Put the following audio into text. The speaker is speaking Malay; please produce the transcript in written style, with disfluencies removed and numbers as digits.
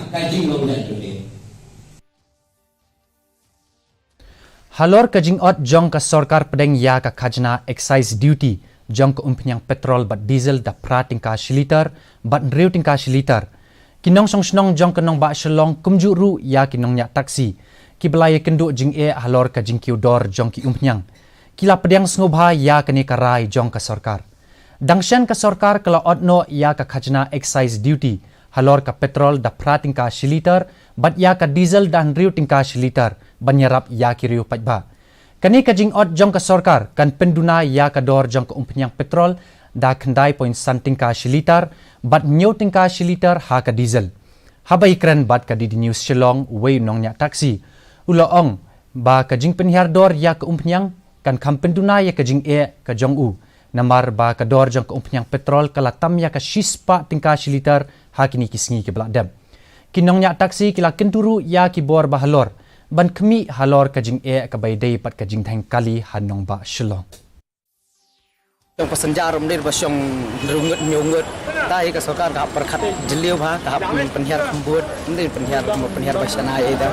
kajing longdan today. Halor kajing ot jong ka sarkar pedeng ya ka khajna excise duty jong ka umpinyang petrol bat diesel da prating ka shiliter bat reuting ka shiliter. Kinong song snong jong ka nong ba shalong kumju ru ya kinong nya taksi. Kibalaya kendu jing halor kajing kiudor jong ki umpinyang. Kila pedeng snobha ya kani karai jong ka sarkar. Dangshan ka sarkar kala otno ya ka khajna excise duty halor ka petrol da prating ka shiliter bat ya ka diesel dan reuting ka shiliter banyarap ya kiriu pajba. Kani kajing ot jong ka sarkar kan penduna ya ka dor jong ka umpenyang petrol da khandai point santing ka shiliter bat nyeuting ka shiliter ha ka diesel. Habai kran bat ka di news Shillong wei nong nya taksi. Ulaong ba kajing penhiar dor ya ka umpenyang kan kam penduna ya kajing ka jong u. Namar ba ka dor jong ka umpenyang petrol kala tam ya ka shispa tingka shiliter ha kini kisngi ke belakdam. Kinong nya taksi kila kenturu ya ki bor ba halor. Ban kemi halor kajing ka baidai pat kajing thang kali hanong ba Shillong. Yang pesenja rumdir basyong rungut nyungut tai ka sarkar ka perkat jeliu ba ka penhiar kembut ini penhiar basyana ida